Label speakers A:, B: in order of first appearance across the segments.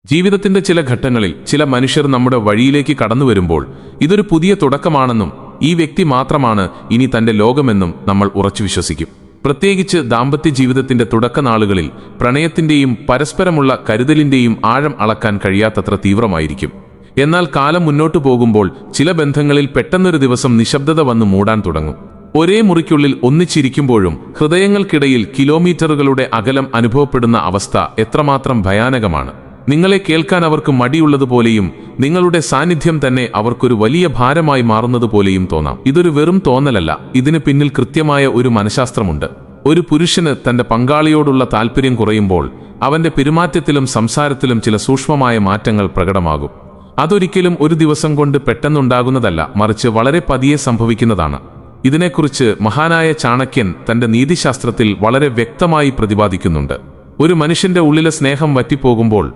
A: ജീവിതത്തിന്റെ ചില ഘട്ടങ്ങളിൽ ചില മനുഷ്യർ നമ്മുടെ വഴിയിലേക്ക് കടന്നു വരുമ്പോൾ ഇതൊരു പുതിയ തുടക്കമാണെന്നും ഈ വ്യക്തി മാത്രമാണ് ഇനി തന്റെ ലോകമെന്നും നമ്മൾ ഉറച്ചു വിശ്വസിക്കും. പ്രത്യേകിച്ച് ദാമ്പത്യ ജീവിതത്തിന്റെ തുടക്കനാളുകളിൽ പ്രണയത്തിന്റെയും പരസ്പരമുള്ള കരുതലിന്റെയും ആഴം അളക്കാൻ കഴിയാത്തത്ര തീവ്രമായിരിക്കും. എന്നാൽ കാലം മുന്നോട്ടു പോകുമ്പോൾ ചില ബന്ധങ്ങളിൽ പെട്ടെന്നൊരു ദിവസം നിശബ്ദത വന്നു മൂടാൻ തുടങ്ങും. ഒരേ മുറിക്കുള്ളിൽ ഒന്നിച്ചിരിക്കുമ്പോഴും ഹൃദയങ്ങൾക്കിടയിൽ കിലോമീറ്ററുകളുടെ അകലം അനുഭവപ്പെടുന്ന അവസ്ഥ എത്രമാത്രം ഭയാനകമാണ്. നിങ്ങളെ കേൾക്കാൻ അവർക്ക് മടിയുള്ളതുപോലെയും നിങ്ങളുടെ സാന്നിധ്യം തന്നെ അവർക്കൊരു വലിയ ഭാരമായി മാറുന്നതുപോലെയും തോന്നാം. ഇതൊരു വെറും തോന്നലല്ല, ഇതിന് പിന്നിൽ കൃത്യമായ ഒരു മനഃശാസ്ത്രമുണ്ട്. ഒരു പുരുഷന് തന്റെ പങ്കാളിയോടുള്ള താല്പര്യം കുറയുമ്പോൾ അവന്റെ പെരുമാറ്റത്തിലും സംസാരത്തിലും ചില സൂക്ഷ്മമായ മാറ്റങ്ങൾ പ്രകടമാകും. അതൊരിക്കലും ഒരു ദിവസം കൊണ്ട് പെട്ടെന്നുണ്ടാകുന്നതല്ല, മറിച്ച് വളരെ പതിയെ സംഭവിക്കുന്നതാണ്. ഇതിനെക്കുറിച്ച് മഹാനായ ചാണക്യൻ തന്റെ നീതിശാസ്ത്രത്തിൽ വളരെ വ്യക്തമായി പ്രതിപാദിക്കുന്നുണ്ട്. ഒരു മനുഷ്യന്റെ ഉള്ളിലെ സ്നേഹം വറ്റിപ്പോകുമ്പോൾ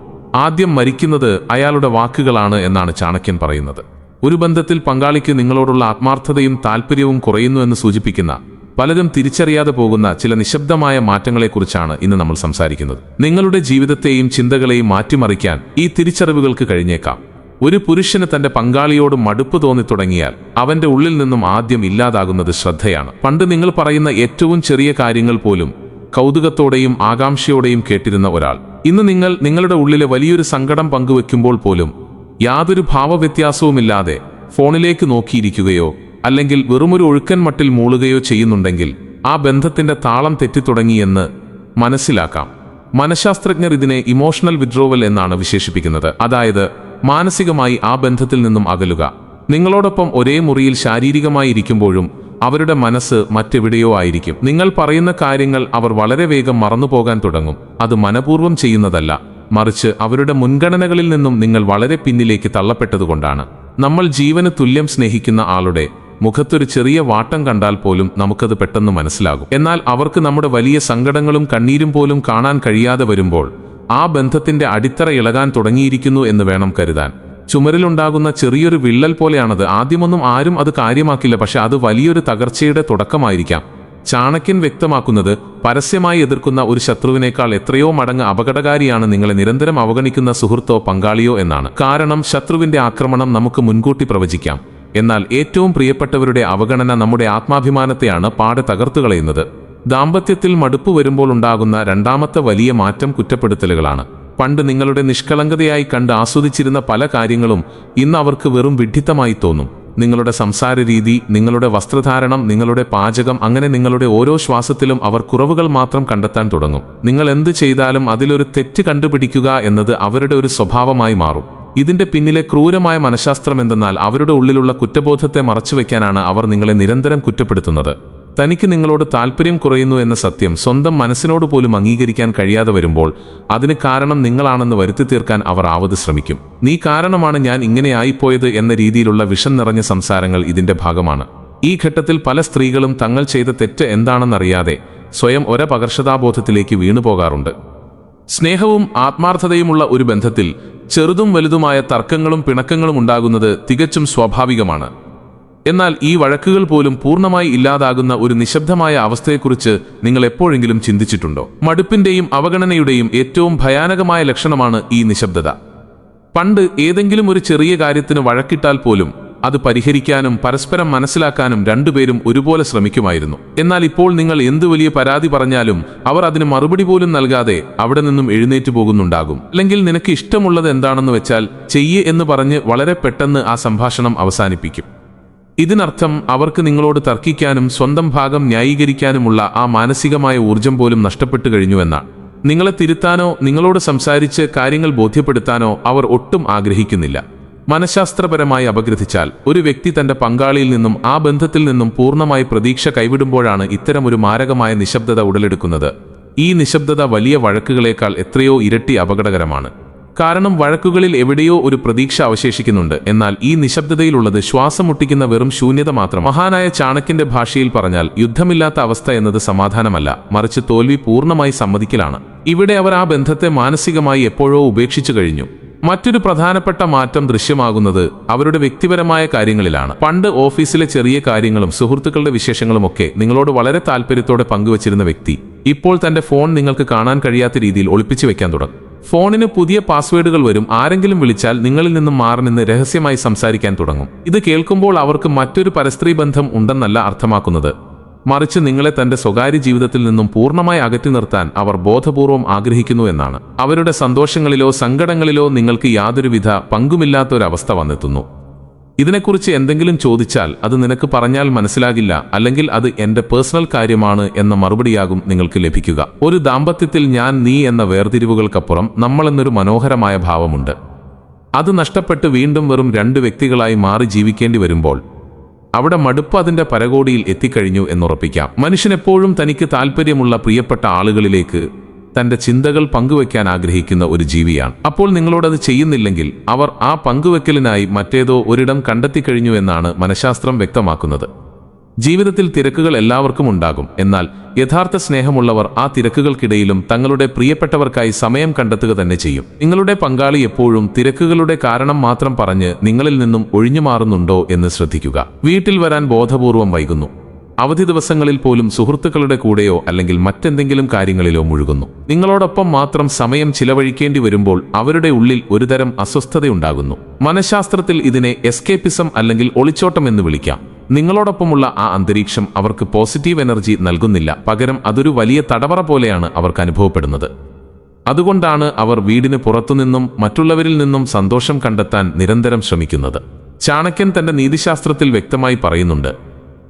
A: ആദ്യം മരിക്കുന്നത് അയാളുടെ വാക്കുകളാണ് എന്നാണ് ചാണക്യൻ പറയുന്നത്. ഒരു ബന്ധത്തിൽ പങ്കാളിക്ക് നിങ്ങളോടുള്ള ആത്മാർത്ഥതയും താല്പര്യവും കുറയുന്നു എന്ന് സൂചിപ്പിക്കുന്ന പലരും തിരിച്ചറിയാതെ പോകുന്ന ചില നിശബ്ദമായ മാറ്റങ്ങളെക്കുറിച്ചാണ് ഇന്ന് നമ്മൾ സംസാരിക്കുന്നത്. നിങ്ങളുടെ ജീവിതത്തെയും ചിന്തകളെയും മാറ്റിമറിക്കാൻ ഈ തിരിച്ചറിവുകൾക്ക് കഴിഞ്ഞേക്കാം. ഒരു പുരുഷന് തന്റെ പങ്കാളിയോട് മടുപ്പ് തോന്നിത്തുടങ്ങിയാൽ അവന്റെ ഉള്ളിൽ നിന്നും ആദ്യം ഇല്ലാതാകുന്നത് ശ്രദ്ധയാണ്. പണ്ട് നിങ്ങൾ പറയുന്ന ഏറ്റവും ചെറിയ കാര്യങ്ങൾ പോലും കൗതുകത്തോടെയും ആകാംക്ഷയോടെയും കേട്ടിരുന്ന ഒരാൾ ഇന്ന് നിങ്ങളുടെ ഉള്ളിലെ വലിയൊരു സങ്കടം പങ്കുവെക്കുമ്പോൾ പോലും യാതൊരു ഭാവവ്യത്യാസവുമില്ലാതെ ഫോണിലേക്ക് നോക്കിയിരിക്കുകയോ അല്ലെങ്കിൽ വെറുമൊരു ഒഴുക്കൻ മട്ടിൽ മൂളുകയോ ചെയ്യുന്നുണ്ടെങ്കിൽ ആ ബന്ധത്തിന്റെ താളം തെറ്റിത്തുടങ്ങിയെന്ന് മനസ്സിലാക്കാം. മനഃശാസ്ത്രജ്ഞർ ഇതിനെ ഇമോഷണൽ വിഡ്രോവൽ എന്നാണ് വിശേഷിപ്പിക്കുന്നത്. അതായത് മാനസികമായി ആ ബന്ധത്തിൽ നിന്നും അകലുക. നിങ്ങളോടൊപ്പം ഒരേ മുറിയിൽ ശാരീരികമായി ഇരിക്കുമ്പോഴും അവരുടെ മനസ്സ് മറ്റെവിടെയോ ആയിരിക്കും. നിങ്ങൾ പറയുന്ന കാര്യങ്ങൾ അവർ വളരെ വേഗം മറന്നുപോകാൻ തുടങ്ങും. അത് മനഃപൂർവ്വം ചെയ്യുന്നതല്ല, മറിച്ച് അവരുടെ മുൻഗണനകളിൽ നിന്നും നിങ്ങൾ വളരെ പിന്നിലേക്ക് തള്ളപ്പെട്ടതുകൊണ്ടാണ്. നമ്മൾ ജീവന് തുല്യം സ്നേഹിക്കുന്ന ആളുടെ മുഖത്തൊരു ചെറിയ വാട്ടം കണ്ടാൽ പോലും നമുക്കത് പെട്ടെന്ന് മനസ്സിലാകും. എന്നാൽ അവർക്ക് നമ്മുടെ വലിയ സങ്കടങ്ങളും കണ്ണീരും പോലും കാണാൻ കഴിയാതെ വരുമ്പോൾ ആ ബന്ധത്തിന്റെ അടിത്തറ ഇളകാൻ തുടങ്ങിയിരിക്കുന്നു എന്ന് വേണം കരുതാൻ. ചുമരിലുണ്ടാകുന്ന ചെറിയൊരു വിള്ളൽ പോലെയാണത്. ആദ്യമൊന്നും ആരും അത് കാര്യമാക്കില്ല, പക്ഷെ അത് വലിയൊരു തകർച്ചയുടെ തുടക്കമായിരിക്കാം. ചാണക്യൻ വ്യക്തമാക്കുന്നത് പരസ്യമായി എതിർക്കുന്ന ഒരു ശത്രുവിനേക്കാൾ എത്രയോ മടങ്ങ് അപകടകാരിയാണ് നിങ്ങളെ നിരന്തരം അവഗണിക്കുന്ന സുഹൃത്തോ പങ്കാളിയോ എന്നാണ്. കാരണം ശത്രുവിന്റെ ആക്രമണം നമുക്ക് മുൻകൂട്ടി പ്രവചിക്കാം. എന്നാൽ ഏറ്റവും പ്രിയപ്പെട്ടവരുടെ അവഗണന നമ്മുടെ ആത്മാഭിമാനത്തെയാണ് പാടെ തകർത്തുകളയുന്നത്. ദാമ്പത്യത്തിൽ മടുപ്പ് വരുമ്പോൾ ഉണ്ടാകുന്ന രണ്ടാമത്തെ വലിയ മാറ്റം കുറ്റപ്പെടുത്തലുകളാണ്. പണ്ട് നിങ്ങളുടെ നിഷ്കളങ്കതയായി കണ്ട് ആസ്വദിച്ചിരുന്ന പല കാര്യങ്ങളും ഇന്ന് അവർക്ക് വെറും വിഡ്ഢിത്തമായി തോന്നും. നിങ്ങളുടെ സംസാര രീതി, നിങ്ങളുടെ വസ്ത്രധാരണം, നിങ്ങളുടെ പാചകം, അങ്ങനെ നിങ്ങളുടെ ഓരോ ശ്വാസത്തിലും അവർ കുറവുകൾ മാത്രം കണ്ടെത്താൻ തുടങ്ങും. നിങ്ങൾ എന്ത് ചെയ്താലും അതിലൊരു തെറ്റ് കണ്ടുപിടിക്കുക എന്നത് അവരുടെ ഒരു സ്വഭാവമായി മാറും. ഇതിന്റെ പിന്നിലെ ക്രൂരമായ മനഃശാസ്ത്രം എന്തെന്നാൽ അവരുടെ ഉള്ളിലുള്ള കുറ്റബോധത്തെ മറച്ചുവെക്കാനാണ് അവർ നിങ്ങളെ നിരന്തരം കുറ്റപ്പെടുത്തുന്നത്. തനിക്ക് നിങ്ങളോട് താല്പര്യം കുറയുന്നു എന്ന സത്യം സ്വന്തം മനസ്സിനോട് പോലും അംഗീകരിക്കാൻ കഴിയാതെ വരുമ്പോൾ അതിന് കാരണം നിങ്ങളാണെന്ന് വരുത്തി തീർക്കാൻ അവർ ആവത് ശ്രമിക്കും. നീ കാരണമാണ് ഞാൻ ഇങ്ങനെ ആയിപ്പോയത് എന്ന രീതിയിലുള്ള വിഷം നിറഞ്ഞ സംസാരങ്ങൾ ഇതിന്റെ ഭാഗമാണ്. ഈ ഘട്ടത്തിൽ പല സ്ത്രീകളും തങ്ങൾ ചെയ്ത തെറ്റ് എന്താണെന്നറിയാതെ സ്വയം പകർഷതാബോധത്തിലേക്ക് വീണുപോകാറുണ്ട്. സ്നേഹവും ആത്മാർത്ഥതയുമുള്ള ഒരു ബന്ധത്തിൽ ചെറുതും വലുതുമായ തർക്കങ്ങളും പിണക്കങ്ങളും ഉണ്ടാകുന്നത് തികച്ചും സ്വാഭാവികമാണ്. എന്നാൽ ഈ വഴക്കുകൾ പോലും പൂർണ്ണമായി ഇല്ലാതാകുന്ന ഒരു നിശബ്ദമായ അവസ്ഥയെക്കുറിച്ച് നിങ്ങൾ എപ്പോഴെങ്കിലും ചിന്തിച്ചിട്ടുണ്ടോ? മടുപ്പിന്റെയും അവഗണനയുടെയും ഏറ്റവും ഭയാനകമായ ലക്ഷണമാണ് ഈ നിശബ്ദത. പണ്ട് ഏതെങ്കിലും ഒരു ചെറിയ കാര്യത്തിന് വഴക്കിട്ടാൽ പോലും അത് പരിഹരിക്കാനും പരസ്പരം മനസ്സിലാക്കാനും രണ്ടുപേരും ഒരുപോലെ ശ്രമിക്കുമായിരുന്നു. എന്നാൽ ഇപ്പോൾ നിങ്ങൾ എന്ത് വലിയ പരാതി പറഞ്ഞാലും അവർ അതിന് മറുപടി പോലും നൽകാതെ അവിടെ നിന്നും എഴുന്നേറ്റ് പോകുന്നുണ്ടാകും. അല്ലെങ്കിൽ നിനക്ക് ഇഷ്ടമുള്ളത് എന്താണെന്ന് വെച്ചാൽ ചെയ്യ് എന്ന് പറഞ്ഞ് വളരെ പെട്ടെന്ന് ആ സംഭാഷണം അവസാനിപ്പിക്കും. ഇതിനർത്ഥം അവർക്ക് നിങ്ങളോട് തർക്കിക്കാനും സ്വന്തം ഭാഗം ന്യായീകരിക്കാനുമുള്ള ആ മാനസികമായ ഊർജം പോലും നഷ്ടപ്പെട്ടു കഴിഞ്ഞുവെന്നാണ്. നിങ്ങളെ തിരുത്താനോ നിങ്ങളോട് സംസാരിച്ച് കാര്യങ്ങൾ ബോധ്യപ്പെടുത്താനോ അവർ ഒട്ടും ആഗ്രഹിക്കുന്നില്ല. മനഃശാസ്ത്രപരമായി അപഗ്രഥിച്ചാൽ ഒരു വ്യക്തി തന്റെ പങ്കാളിയിൽ നിന്നും ആ ബന്ധത്തിൽ നിന്നും പൂർണ്ണമായി പ്രതീക്ഷ കൈവിടുമ്പോഴാണ് ഇത്തരമൊരു മാരകമായ നിശബ്ദത ഉടലെടുക്കുന്നത്. ഈ നിശബ്ദത വലിയ വഴക്കുകളേക്കാൾ എത്രയോ ഇരട്ടി അപകടകരമാണ്. കാരണം വഴക്കുകളിൽ എവിടെയോ ഒരു പ്രതീക്ഷ അവശേഷിക്കുന്നുണ്ട്. എന്നാൽ ഈ നിശബ്ദതയിലുള്ളത് ശ്വാസം മുട്ടിക്കുന്ന വെറും ശൂന്യത മാത്രം. മഹാനായ ചാണക്യന്റെ ഭാഷയിൽ പറഞ്ഞാൽ യുദ്ധമില്ലാത്ത അവസ്ഥ എന്നത് സമാധാനമല്ല, മറിച്ച് തോൽവി പൂർണ്ണമായി സമ്മതിക്കലാണ്. ഇവിടെ അവർ ആ ബന്ധത്തെ മാനസികമായി എപ്പോഴോ ഉപേക്ഷിച്ചു കഴിഞ്ഞു. മറ്റൊരു പ്രധാനപ്പെട്ട മാറ്റം ദൃശ്യമാകുന്നത് അവരുടെ വ്യക്തിപരമായ കാര്യങ്ങളിലാണ്. പണ്ട് ഓഫീസിലെ ചെറിയ കാര്യങ്ങളും സുഹൃത്തുക്കളുടെ വിശേഷങ്ങളുമൊക്കെ നിങ്ങളോട് വളരെ താല്പര്യത്തോടെ പങ്കുവച്ചിരുന്ന വ്യക്തി ഇപ്പോൾ തന്റെ ഫോൺ നിങ്ങൾക്ക് കാണാൻ കഴിയാത്ത രീതിയിൽ ഒളിപ്പിച്ചു വെക്കാൻ തുടങ്ങും. ഫോണിന് പുതിയ പാസ്വേഡുകൾ വരും. ആരെങ്കിലും വിളിച്ചാൽ നിങ്ങളിൽ നിന്നും മാറി നിന്ന് രഹസ്യമായി സംസാരിക്കാൻ തുടങ്ങും. ഇത് കേൾക്കുമ്പോൾ അവർക്ക് മറ്റൊരു പരസ്ത്രീ ബന്ധം ഉണ്ടെന്നല്ല അർത്ഥമാക്കുന്നത്, മറിച്ച് നിങ്ങളെ തന്റെ സ്വകാര്യ ജീവിതത്തിൽ നിന്നും പൂർണ്ണമായി അകറ്റി നിർത്താൻ അവർ ബോധപൂർവം ആഗ്രഹിക്കുന്നു എന്നാണ്. അവരുടെ സന്തോഷങ്ങളിലോ സങ്കടങ്ങളിലോ നിങ്ങൾക്ക് യാതൊരുവിധ പങ്കുമില്ലാത്തൊരവസ്ഥ വന്നെത്തുന്നു. ഇതിനെക്കുറിച്ച് എന്തെങ്കിലും ചോദിച്ചാൽ അത് നിനക്ക് പറഞ്ഞാൽ മനസ്സിലാകില്ല, അല്ലെങ്കിൽ അത് എന്റെ പേഴ്സണൽ കാര്യമാണ് എന്ന മറുപടിയാകും നിങ്ങൾക്ക് ലഭിക്കുക. ഒരു ദാമ്പത്യത്തിൽ ഞാൻ നീ എന്ന വേർതിരിവുകൾക്കപ്പുറം നമ്മളെന്നൊരു മനോഹരമായ ഭാവമുണ്ട്. അത് നഷ്ടപ്പെട്ട് വീണ്ടും വെറും രണ്ട് വ്യക്തികളായി മാറി ജീവിക്കേണ്ടി വരുമ്പോൾ അവിടെ മടുപ്പ് അതിന്റെ പരകോടിയിൽ എത്തിക്കഴിഞ്ഞു എന്നുറപ്പിക്കാം. മനുഷ്യനെപ്പോഴും തനിക്ക് താല്പര്യമുള്ള പ്രിയപ്പെട്ട ആളുകളിലേക്ക് തന്റെ ചിന്തകൾ പങ്കുവെക്കാൻ ആഗ്രഹിക്കുന്ന ഒരു ജീവിയാണ്. അപ്പോൾ നിങ്ങളോടത് ചെയ്യുന്നില്ലെങ്കിൽ അവർ ആ പങ്കുവെക്കലിനായി മറ്റേതോ ഒരിടം കണ്ടെത്തിക്കഴിഞ്ഞു എന്നാണ് മനഃശാസ്ത്രം വ്യക്തമാക്കുന്നത്. ജീവിതത്തിൽ തിരക്കുകൾ എല്ലാവർക്കും ഉണ്ടാകും. എന്നാൽ യഥാർത്ഥ സ്നേഹമുള്ളവർ ആ തിരക്കുകൾക്കിടയിലും തങ്ങളുടെ പ്രിയപ്പെട്ടവർക്കായി സമയം കണ്ടെത്തുക തന്നെ ചെയ്യും. നിങ്ങളുടെ പങ്കാളി എപ്പോഴും തിരക്കുകളുടെ കാരണം മാത്രം പറഞ്ഞ് നിങ്ങളിൽ നിന്നും ഒഴിഞ്ഞു മാറുന്നുണ്ടോ എന്ന് ശ്രദ്ധിക്കുക. വീട്ടിൽ വരാൻ ബോധപൂർവം വൈകുന്നു. അവധി ദിവസങ്ങളിൽ പോലും സുഹൃത്തുക്കളുടെ കൂടെയോ അല്ലെങ്കിൽ മറ്റെന്തെങ്കിലും കാര്യങ്ങളിലോ മുഴുകുന്നു. നിങ്ങളോടൊപ്പം മാത്രം സമയം ചിലവഴിക്കേണ്ടി വരുമ്പോൾ അവരുടെ ഉള്ളിൽ ഒരുതരം അസ്വസ്ഥതയുണ്ടാകുന്നു. മനഃശാസ്ത്രത്തിൽ ഇതിനെ എസ്കേപ്പിസം അല്ലെങ്കിൽ ഒളിച്ചോട്ടം എന്ന് വിളിക്കാം. നിങ്ങളോടൊപ്പമുള്ള ആ അന്തരീക്ഷം അവർക്ക് പോസിറ്റീവ് എനർജി നൽകുന്നില്ല, പകരം അതൊരു വലിയ തടവറ പോലെയാണ് അവർക്ക് അനുഭവപ്പെടുന്നത്. അതുകൊണ്ടാണ് അവർ വീടിന് പുറത്തുനിന്നും മറ്റുള്ളവരിൽ നിന്നും സന്തോഷം കണ്ടെത്താൻ നിരന്തരം ശ്രമിക്കുന്നത്. ചാണക്യൻ തന്റെ നീതിശാസ്ത്രത്തിൽ വ്യക്തമായി പറയുന്നുണ്ട്,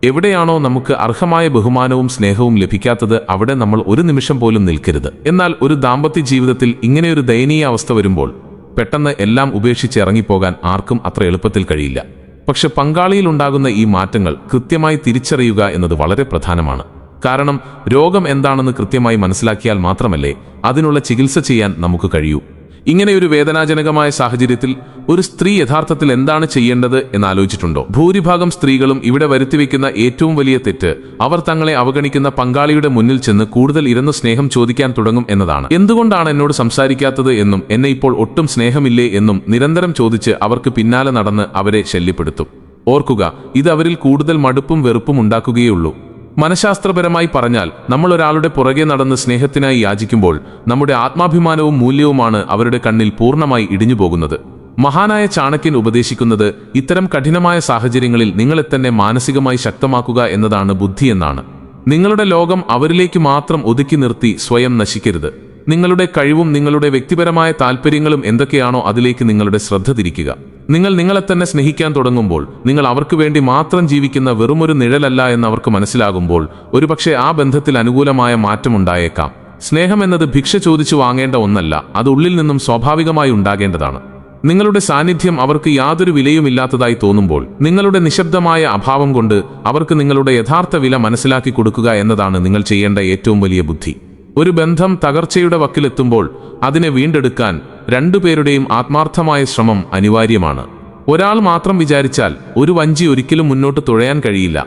A: എവിടെയാണോ നമുക്ക് അർഹമായ ബഹുമാനവും സ്നേഹവും ലഭിക്കാത്തത് അവിടെ നമ്മൾ ഒരു നിമിഷം പോലും നിൽക്കരുത്. എന്നാൽ ഒരു ദാമ്പത്യ ജീവിതത്തിൽ ഇങ്ങനെയൊരു ദയനീയ അവസ്ഥ വരുമ്പോൾ പെട്ടെന്ന് എല്ലാം ഉപേക്ഷിച്ച് ഇറങ്ങിപ്പോകാൻ ആർക്കും അത്ര എളുപ്പത്തിൽ കഴിയില്ല. പക്ഷെ പങ്കാളിയിൽ ഉണ്ടാകുന്ന ഈ മാറ്റങ്ങൾ കൃത്യമായി തിരിച്ചറിയുക എന്നത് വളരെ പ്രധാനമാണ്. കാരണം രോഗം എന്താണെന്ന് കൃത്യമായി മനസ്സിലാക്കിയാൽ മാത്രമല്ലേ അതിനുള്ള ചികിത്സ ചെയ്യാൻ നമുക്ക് കഴിയൂ. ഇങ്ങനെയൊരു വേദനാജനകമായ സാഹചര്യത്തിൽ ഒരു സ്ത്രീ യഥാർത്ഥത്തിൽ എന്താണ് ചെയ്യേണ്ടത് എന്നാലോചിച്ചിട്ടുണ്ടോ? ഭൂരിഭാഗം സ്ത്രീകളും ഇവിടെ വരുത്തിവെക്കുന്ന ഏറ്റവും വലിയ തെറ്റ് അവർ തങ്ങളെ അവഗണിക്കുന്ന പങ്കാളിയുടെ മുന്നിൽ ചെന്ന് കൂടുതൽ ഇരുന്ന് സ്നേഹം ചോദിക്കാൻ തുടങ്ങും എന്നതാണ്. എന്തുകൊണ്ടാണ് എന്നോട് സംസാരിക്കാത്തത് എന്നും എന്നെ ഇപ്പോൾ ഒട്ടും സ്നേഹമില്ലേ എന്നും നിരന്തരം ചോദിച്ച് അവർക്ക് പിന്നാലെ നടന്ന് അവരെ ശല്യപ്പെടുത്തും. ഓർക്കുക, ഇത് അവരിൽ കൂടുതൽ മടുപ്പും വെറുപ്പും ഉണ്ടാക്കുകയുള്ളൂ. മനഃശാസ്ത്രപരമായി പറഞ്ഞാൽ നമ്മൾ ഒരാളുടെ പുറകെ നടന്ന് സ്നേഹത്തിനായി യാചിക്കുമ്പോൾ നമ്മുടെ ആത്മാഭിമാനവും മൂല്യവുമാണ് അവരുടെ കണ്ണിൽ പൂർണ്ണമായി ഇടിഞ്ഞുപോകുന്നത്. മഹാനായ ചാണക്യൻ ഉപദേശിക്കുന്നത് ഇത്തരം കഠിനമായ സാഹചര്യങ്ങളിൽ നിങ്ങളെ തന്നെ മാനസികമായി ശക്തമാക്കുക എന്നതാണ് ബുദ്ധിയെന്നാണ്. നിങ്ങളുടെ ലോകം അവരിലേക്ക് മാത്രം ഒതുക്കി നിർത്തി സ്വയം നശിക്കരുത്. നിങ്ങളുടെ കഴിവും നിങ്ങളുടെ വ്യക്തിപരമായ താല്പര്യങ്ങളും എന്തൊക്കെയാണോ അതിലേക്ക് നിങ്ങളുടെ ശ്രദ്ധ തിരിക്കുക. നിങ്ങൾ നിങ്ങളെ തന്നെ സ്നേഹിക്കാൻ തുടങ്ങുമ്പോൾ നിങ്ങൾ അവർക്ക് വേണ്ടി മാത്രം ജീവിക്കുന്ന വെറുമൊരു നിഴലല്ല എന്ന് അവർക്ക് മനസ്സിലാകുമ്പോൾ ഒരുപക്ഷെ ആ ബന്ധത്തിൽ അനുകൂലമായ മാറ്റമുണ്ടായേക്കാം. സ്നേഹം എന്നത് ഭിക്ഷ ചോദിച്ചു വാങ്ങേണ്ട ഒന്നല്ല, അത് ഉള്ളിൽ നിന്നും സ്വാഭാവികമായി ഉണ്ടാകേണ്ടതാണ്. നിങ്ങളുടെ സാന്നിധ്യം അവർക്ക് യാതൊരു വിലയുമില്ലാത്തതായി തോന്നുമ്പോൾ നിങ്ങളുടെ നിശബ്ദമായ അഭാവം കൊണ്ട് അവർക്ക് നിങ്ങളുടെ യഥാർത്ഥ വില മനസ്സിലാക്കി കൊടുക്കുക എന്നതാണ് നിങ്ങൾ ചെയ്യേണ്ട ഏറ്റവും വലിയ ബുദ്ധി. ഒരു ബന്ധം തകർച്ചയുടെ വക്കിലെത്തുമ്പോൾ അതിനെ വീണ്ടെടുക്കാൻ രണ്ടുപേരുടെയും ആത്മാർത്ഥമായ ശ്രമം അനിവാര്യമാണ്. ഒരാൾ മാത്രം വിചാരിച്ചാൽ ഒരു വഞ്ചി ഒരിക്കലും മുന്നോട്ട് തുഴയാൻ കഴിയില്ല.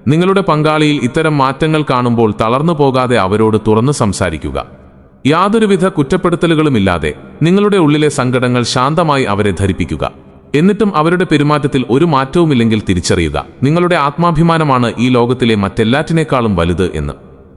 A: നിങ്ങളുടെ പങ്കാളിയിൽ ഇത്തരം മാറ്റങ്ങൾ കാണുമ്പോൾ തളർന്നു പോകാതെ അവരോട് തുറന്നു സംസാരിക്കുക. യാതൊരുവിധ കുറ്റപ്പെടുത്തലുകളുമില്ലാതെ നിങ്ങളുടെ ഉള്ളിലെ സങ്കടങ്ങൾ ശാന്തമായി അവരെ ധരിപ്പിക്കുക. എന്നിട്ടും അവരുടെ പെരുമാറ്റത്തിൽ ഒരു മാറ്റവുമില്ലെങ്കിൽ തിരിച്ചറിയുക, നിങ്ങളുടെ ആത്മാഭിമാനമാണ് ഈ ലോകത്തിലെ മറ്റെല്ലാറ്റിനേക്കാളും വലുത് എന്ന്.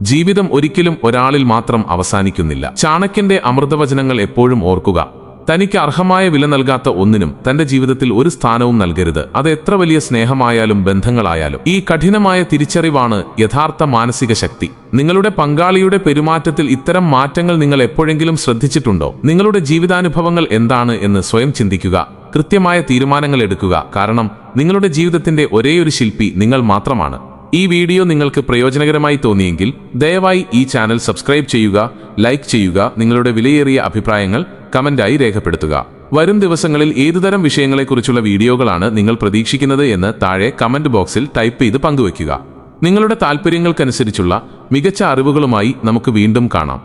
A: ജീവിതം ഒരിക്കലും ഒരാളിൽ മാത്രം അവസാനിക്കുന്നില്ല. ചാണക്യന്റെ അമൃതവചനങ്ങൾ എപ്പോഴും ഓർക്കുക. തനിക്ക് അർഹമായ വില നൽകാത്ത ഒന്നിനും തന്റെ ജീവിതത്തിൽ ഒരു സ്ഥാനവും നൽകരുത്. അത് എത്ര വലിയ സ്നേഹമായാലും ബന്ധങ്ങളായാലും. ഈ കഠിനമായ തിരിച്ചറിവാണ് യഥാർത്ഥ മാനസിക ശക്തി. നിങ്ങളുടെ പങ്കാളിയുടെ പെരുമാറ്റത്തിൽ ഇത്തരം മാറ്റങ്ങൾ നിങ്ങൾ എപ്പോഴെങ്കിലും ശ്രദ്ധിച്ചിട്ടുണ്ടോ? നിങ്ങളുടെ ജീവിതാനുഭവങ്ങൾ എന്താണ് എന്ന് സ്വയം ചിന്തിക്കുക. കൃത്യമായ തീരുമാനങ്ങൾ എടുക്കുക. കാരണം നിങ്ങളുടെ ജീവിതത്തിന്റെ ഒരേയൊരു ശില്പി നിങ്ങൾ മാത്രമാണ്. ഈ വീഡിയോ നിങ്ങൾക്ക് പ്രയോജനകരമായി തോന്നിയെങ്കിൽ ദയവായി ഈ ചാനൽ സബ്സ്ക്രൈബ് ചെയ്യുക, ലൈക്ക് ചെയ്യുക. നിങ്ങളുടെ വിലയേറിയ അഭിപ്രായങ്ങൾ കമന്റായി രേഖപ്പെടുത്തുക. വരും ദിവസങ്ങളിൽ ഏതുതരം വിഷയങ്ങളെക്കുറിച്ചുള്ള വീഡിയോകളാണ് നിങ്ങൾ പ്രതീക്ഷിക്കുന്നത് എന്ന് താഴെ കമന്റ് ബോക്സിൽ ടൈപ്പ് ചെയ്ത് പങ്കുവയ്ക്കുക. നിങ്ങളുടെ താല്പര്യങ്ങൾക്കനുസരിച്ചുള്ള മികച്ച അറിവുകളുമായി നമുക്ക് വീണ്ടും കാണാം.